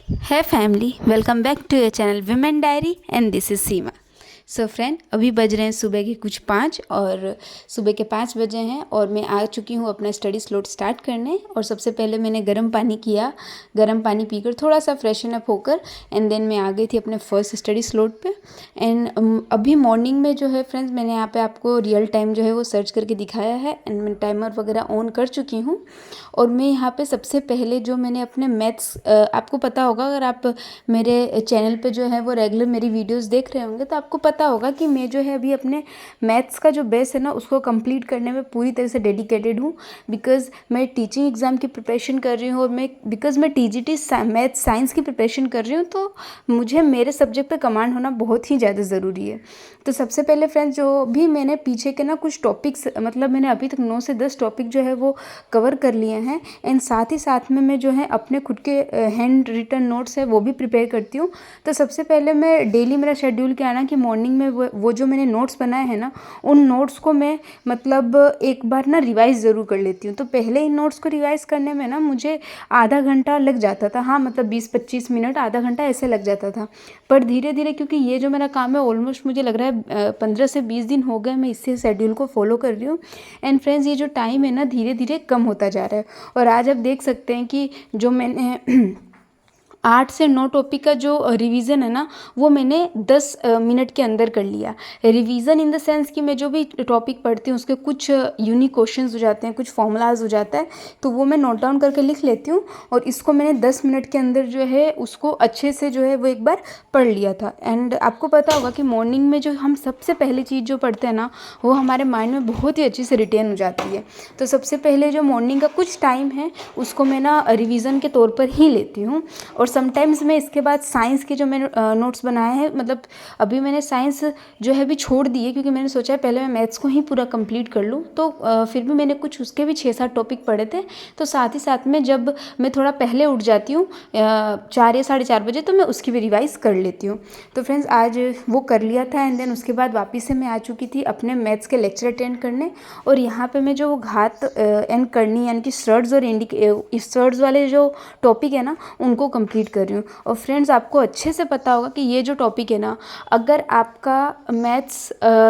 Hey family, welcome back to your channel Women Diary and this is Seema. So friend अभी बज रहे हैं सुबह के कुछ 5 और सुबह के 5 बजे हैं और मैं आ चुकी हूँ अपना स्टडी स्लॉट स्टार्ट करने। और सबसे पहले मैंने गर्म पानी किया, गर्म पानी पीकर थोड़ा सा फ्रेशन अप होकर एंड देन मैं आ गई थी अपने फर्स्ट स्टडी स्लॉट पे। एंड अभी मॉर्निंग में जो है फ्रेंड्स मैंने यहाँ पे आपको रियल टाइम जो है वो सर्च करके दिखाया है एंड मैं टाइमर वगैरह ऑन कर चुकी हूँ। और मैं यहाँ पे सबसे पहले जो मैंने अपने मैथ्स, आपको पता होगा अगर आप मेरे चैनल पे जो है वो रेगुलर मेरी वीडियोस देख रहे होंगे तो आपको पता होगा कि मैं जो है अभी अपने मैथ्स का जो बेस है ना उसको कंप्लीट करने में पूरी तरह से डेडिकेटेड हूँ। बिकॉज़ मैं टीचिंग एग्ज़ाम की प्रिपरेशन कर रही हूँ और बिकॉज़ मैं टीजीटी मैथ्स साइंस की प्रिपरेशन कर रही हूँ तो मुझे मेरे सब्जेक्ट पे कमांड होना बहुत ही ज़्यादा ज़रूरी है। तो सबसे पहले फ्रेंड्स जो भी मैंने पीछे के ना कुछ टॉपिक्स, मतलब मैंने अभी तक 9 से 10 टॉपिक जो है वो कवर कर लिए हैं एंड साथ ही साथ में मैं जो है अपने खुद के हैंड रिटन नोट्स है वो भी प्रिपेयर करती हूँ। तो सबसे पहले मैं डेली मेरा शेड्यूल क्या है ना कि मॉर्निंग में वो जो मैंने नोट्स बनाए हैं ना उन नोट्स को मैं मतलब एक बार ना रिवाइज़ ज़रूर कर लेती हूँ। तो पहले इन नोट्स को रिवाइज़ करने में ना मुझे आधा घंटा लग जाता था, हाँ मतलब 20-25 मिनट, आधा घंटा ऐसे लग जाता था। पर धीरे धीरे क्योंकि ये जो मेरा काम है ऑलमोस्ट मुझे लग रहा है 15 से 20 दिन हो गए मैं इससे शेड्यूल को फॉलो कर रही हूँ। एंड फ्रेंड्स ये जो टाइम है ना धीरे धीरे कम होता जा रहा है। और आज आप देख सकते हैं कि जो मैंने 8 से 9 टॉपिक का जो रिवीजन है ना वो मैंने 10 मिनट के अंदर कर लिया। रिवीजन इन द सेंस कि मैं जो भी टॉपिक पढ़ती हूँ उसके कुछ यूनिक क्वेश्चंस हो जाते हैं, कुछ फॉर्मूलाज हो जाता है तो वो मैं नोट डाउन करके लिख लेती हूँ और इसको मैंने 10 मिनट के अंदर जो है उसको अच्छे से जो है वो एक बार पढ़ लिया था। एंड आपको पता होगा कि मॉर्निंग में जो हम सबसे पहली चीज़ जो पढ़ते हैं ना वो हमारे माइंड में बहुत ही अच्छी से रिटेन हो जाती है। तो सबसे पहले जो मॉर्निंग का कुछ टाइम है उसको मैं ना रिवीजन के तौर पर ही लेती हूँ। और समटाइम्स मैं इसके बाद साइंस के जो मैंने नोट्स बनाए हैं, मतलब अभी मैंने साइंस जो है भी छोड़ दी है क्योंकि मैंने सोचा है पहले मैं मैथ्स को ही पूरा कंप्लीट कर लूँ। तो फिर भी मैंने कुछ उसके भी 6-7 टॉपिक पढ़े थे। तो साथ ही साथ में जब मैं थोड़ा पहले उठ जाती हूँ 4 या 4:30 बजे तो मैं उसकी भी रिवाइज़ कर लेती हूँ। तो फ्रेंड्स आज वो कर लिया था एंड देन उसके बाद वापस से मैं आ चुकी थी अपने मैथ्स के लेक्चर अटेंड करने। और यहाँ पे मैं जो वो घात एंड करनी यानी कि स्टड्स और स्टड्स वाले जो टॉपिक है ना उनको कंप्लीट कर रही हूँ। और फ्रेंड्स आपको अच्छे से पता होगा कि ये जो टॉपिक है ना अगर आपका मैथ्स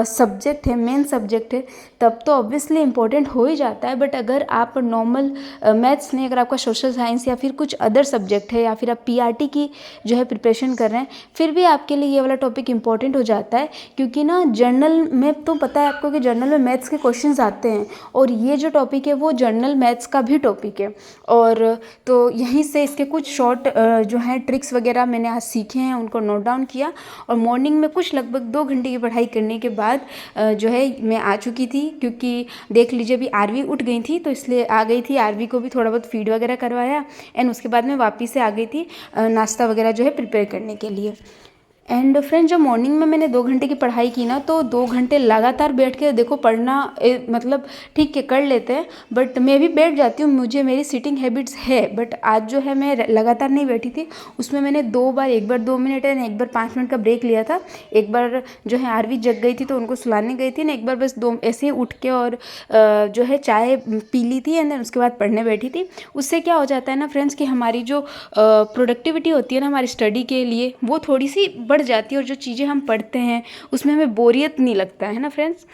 सब्जेक्ट है, मेन सब्जेक्ट है, तब तो ऑब्वियसली इंपॉर्टेंट हो ही जाता है। बट अगर आप नॉर्मल मैथ्स नहीं, अगर आपका सोशल साइंस या फिर कुछ अदर सब्जेक्ट है या फिर आप पीआरटी की जो है प्रिपरेशन कर रहे हैं फिर भी आपके लिए ये वाला टॉपिक इंपॉर्टेंट हो जाता है। क्योंकि ना जर्नल में तो पता है आपको कि जर्नल में मैथ्स के क्वेश्चंस आते हैं और ये जो टॉपिक है वो जर्नल मैथ्स का भी टॉपिक है। और तो यहीं से इसके कुछ शॉर्ट जो है ट्रिक्स वगैरह मैंने आज सीखे हैं उनको नोट डाउन किया। और मॉर्निंग में कुछ लगभग 2 घंटे की पढ़ाई करने के बाद जो है मैं आ चुकी थी। क्योंकि देख लीजिए अभी आरवी उठ गई थी तो इसलिए आ गई थी, आरवी को भी थोड़ा बहुत फीड वगैरह करवाया एंड उसके बाद मैं वापस से आ गई थी नाश्ता वगैरह जो है प्रिपेयर करने के लिए। एंड फ्रेंड जब मॉर्निंग में मैंने 2 घंटे की पढ़ाई की ना तो 2 घंटे लगातार बैठ के देखो पढ़ना मतलब ठीक है कर लेते हैं बट मैं भी बैठ जाती हूँ, मुझे मेरी सीटिंग हैबिट्स है। बट आज जो है मैं लगातार नहीं बैठी थी, उसमें मैंने 2 बार, एक बार 2 मिनट एंड एक बार 5 मिनट का ब्रेक लिया था। एक बार जो है आरवी जग गई थी तो उनको सुलाने गई थी ना, एक बार बस 2 ऐसे ही उठ के और जो है चाय पी ली थी एंड देन उसके बाद पढ़ने बैठी थी। उससे क्या हो जाता है ना फ्रेंड्स कि हमारी जो प्रोडक्टिविटी होती है ना हमारी स्टडी के लिए वो थोड़ी सी बढ़ जाती है और जो चीज़ें हम पढ़ते हैं उसमें हमें बोरियत नहीं लगता है ना फ्रेंड्स।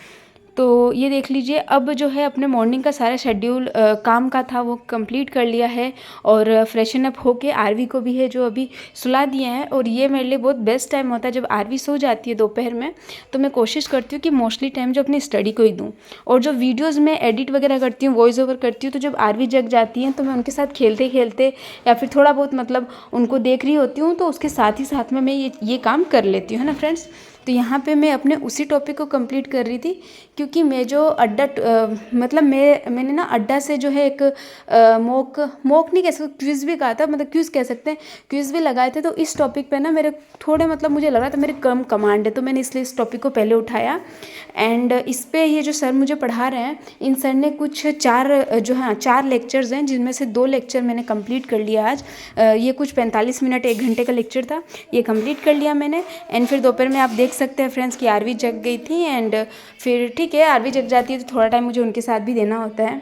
तो ये देख लीजिए अब जो है अपने मॉर्निंग का सारा शेड्यूल काम का था वो कंप्लीट कर लिया है और फ्रेशन अप होके आरवी को भी है जो अभी सुला दिए हैं। और ये मेरे लिए बहुत बेस्ट टाइम होता है जब आरवी सो जाती है दोपहर में। तो मैं कोशिश करती हूँ कि मोस्टली टाइम जो अपनी स्टडी को ही दूँ। और जो वीडियोज़ में एडिट वगैरह करती हूँ, वॉइस ओवर करती हूँ, तो जब आरवी जग जाती हैं तो मैं उनके साथ खेलते खेलते या फिर थोड़ा बहुत मतलब उनको देख रही होती हूँ तो उसके साथ ही साथ में मैं ये काम कर लेती हूँ, है ना फ्रेंड्स। तो यहाँ पे मैं अपने उसी टॉपिक को कंप्लीट कर रही थी क्योंकि मैं जो अड्डा मतलब मैंने ना अड्डा से जो है एक मॉक नहीं कह सकते, क्विज़ भी कहा था, मतलब क्विज़ कह सकते हैं, क्विज़ भी लगाए थे। तो इस टॉपिक पे ना मेरे थोड़े मतलब मुझे लगा था मेरे कम कमांड है तो मैंने इसलिए इस टॉपिक को पहले उठाया। एंड इस पे ये जो सर मुझे पढ़ा रहे हैं इन सर ने कुछ 4 लेक्चर्स हैं जिनमें से 2 लेक्चर मैंने कंप्लीट कर लिया आज। ये कुछ 45 मिनट 1 घंटे का लेक्चर था, ये कंप्लीट कर लिया मैंने। एंड फिर दोपहर में आप देख सकते हैं फ्रेंड्स कि आरवी जग गई थी एंड फिर ठीक है आरवी जग जाती है तो थोड़ा टाइम मुझे उनके साथ भी देना होता है।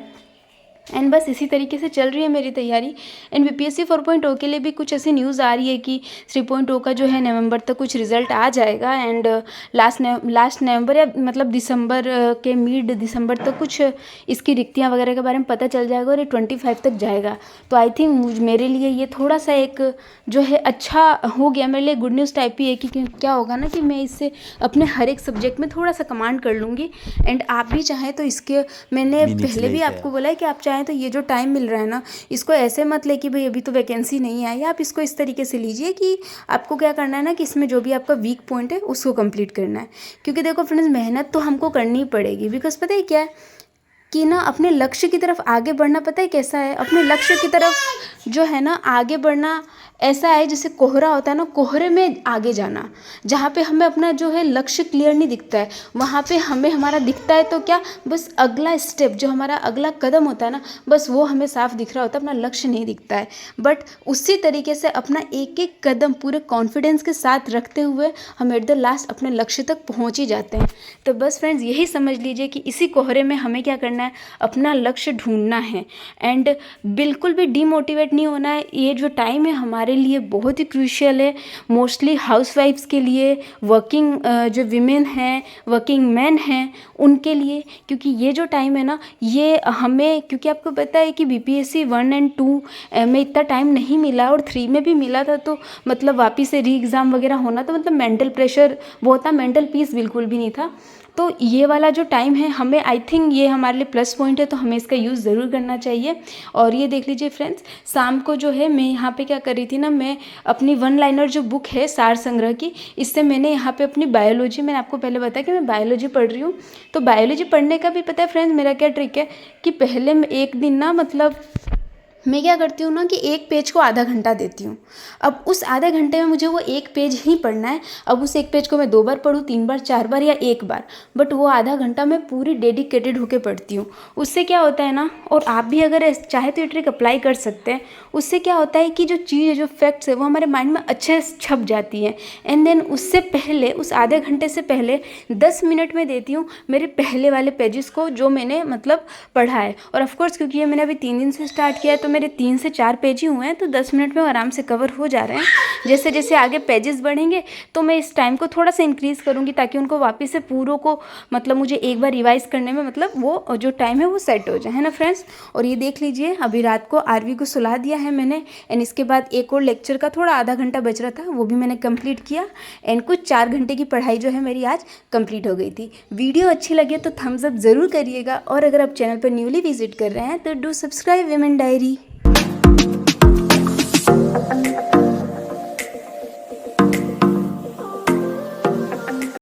एंड बस इसी तरीके से चल रही है मेरी तैयारी। एंड बीपीएससी 4.0 के लिए भी कुछ ऐसी न्यूज़ आ रही है कि 3.0 का जो है नवंबर तक कुछ रिजल्ट आ जाएगा। एंड लास्ट नवंबर या मतलब दिसंबर के मिड दिसंबर तक कुछ इसकी रिक्तियाँ वगैरह के बारे में पता चल जाएगा और ये 25 तक जाएगा। तो आई थिंक मेरे लिए ये थोड़ा सा एक जो है अच्छा हो गया, मेरे लिए गुड न्यूज़ टाइप ही है कि क्या होगा ना कि मैं इससे अपने हर एक सब्जेक्ट में थोड़ा सा कमांड कर लूँगी। एंड आप भी चाहें तो इसके, मैंने पहले भी आपको बोला है कि आप चाहें तो ये जो टाइम मिल रहा है ना, इसको ऐसे मत ले कि भाई अभी तो वैकेंसी नहीं आई। आप इसको इस तरीके से लीजिए कि आपको क्या करना है ना कि इसमें जो भी आपका वीक पॉइंट है उसको कंप्लीट करना है। क्योंकि देखो फ्रेंड्स, मेहनत तो हमको करनी पड़ेगी, बिकॉज पता है क्या है कि ना अपने लक्ष्य की तरफ आगे बढ़ना, पता है कैसा है, अपने लक्ष्य की तरफ जो है ना आगे बढ़ना ऐसा है जैसे कोहरा होता है ना, कोहरे में आगे जाना। जहाँ पे हमें अपना जो है लक्ष्य क्लियर नहीं दिखता है, वहाँ पे हमें हमारा दिखता है तो क्या, बस अगला स्टेप जो हमारा अगला कदम होता है ना, बस वो हमें साफ दिख रहा होता है, अपना लक्ष्य नहीं दिखता है। बट उसी तरीके से अपना एक एक कदम पूरे कॉन्फिडेंस के साथ रखते हुए हम एट द लास्ट अपने लक्ष्य तक पहुँच ही जाते हैं। तो बस फ्रेंड्स, यही समझ लीजिए कि इसी कोहरे में हमें क्या करना है, अपना लक्ष्य ढूंढना है। एंड बिल्कुल भी डीमोटिवेट नहीं होना है। ये जो टाइम है हमारे लिए बहुत ही क्रूशियल है, मोस्टली हाउसवाइफ्स के लिए, वर्किंग जो विमेन हैं, वर्किंग मैन हैं, उनके लिए। क्योंकि ये जो टाइम है ना, ये हमें, क्योंकि आपको पता है कि बीपीएससी 1 और 2 में इतना टाइम नहीं मिला और 3 में भी मिला था, तो मतलब वापस से री एग्ज़ाम वगैरह होना, तो मतलब मेंटल प्रेशर बहुत था, मेंटल पीस बिल्कुल भी नहीं था। तो ये वाला जो टाइम है हमें, आई थिंक ये हमारे लिए प्लस पॉइंट है, तो हमें इसका यूज़ ज़रूर करना चाहिए। और ये देख लीजिए फ्रेंड्स, शाम को जो है मैं यहाँ पे क्या कर रही थी ना, मैं अपनी 1 लाइनर जो बुक है सार संग्रह की, इससे मैंने यहाँ पे अपनी बायोलॉजी, मैंने आपको पहले बताया कि मैं बायोलॉजी पढ़ रही हूँ, तो बायोलॉजी पढ़ने का भी पता है फ्रेंड्स मेरा क्या ट्रिक है कि पहले मैं एक दिन ना, मतलब मैं क्या करती हूँ ना कि एक पेज को आधा घंटा देती हूँ। अब उस आधे घंटे में मुझे वो एक पेज ही पढ़ना है। अब उस एक पेज को मैं 2 बार पढूँ, 3 बार, 4 बार या 1 बार, बट वो आधा घंटा मैं पूरी डेडिकेटेड होकर पढ़ती हूँ। उससे क्या होता है ना, और आप भी अगर चाहे तो ये ट्रिक अप्लाई कर सकते हैं, उससे क्या होता है कि जो चीज़, जो फैक्ट्स है वो हमारे माइंड में अच्छे से छप जाती है। एंड देन उससे पहले, उस आधे घंटे से पहले 10 मिनट में देती हूँ मेरे पहले वाले पेजेस को जो मैंने मतलब पढ़ा है। और ऑफकोर्स क्योंकि ये मैंने अभी 3 दिन से स्टार्ट किया है, तो मेरे 3 से 4 पेज ही हुए हैं, तो 10 मिनट में आराम से कवर हो जा रहे हैं। जैसे जैसे आगे पेजेस बढ़ेंगे तो मैं इस टाइम को थोड़ा सा इंक्रीज़ करूँगी, ताकि उनको वापस से पूरों को, मतलब मुझे एक बार रिवाइज़ करने में, मतलब वो जो टाइम है वो सेट हो जाए, है ना फ्रेंड्स। और ये देख लीजिए, अभी रात को आरवी को सुला दिया है मैंने। एंड इसके बाद एक और लेक्चर का थोड़ा आधा घंटा बच रहा था, वो भी मैंने कंप्लीट किया। एंड कुछ 4 घंटे की पढ़ाई जो है मेरी आज कंप्लीट हो गई थी। वीडियो अच्छी लगे तो थम्स अप ज़रूर करिएगा, और अगर आप चैनल पर न्यूली विजिट कर रहे हैं तो डू सब्सक्राइब विमेन डायरी।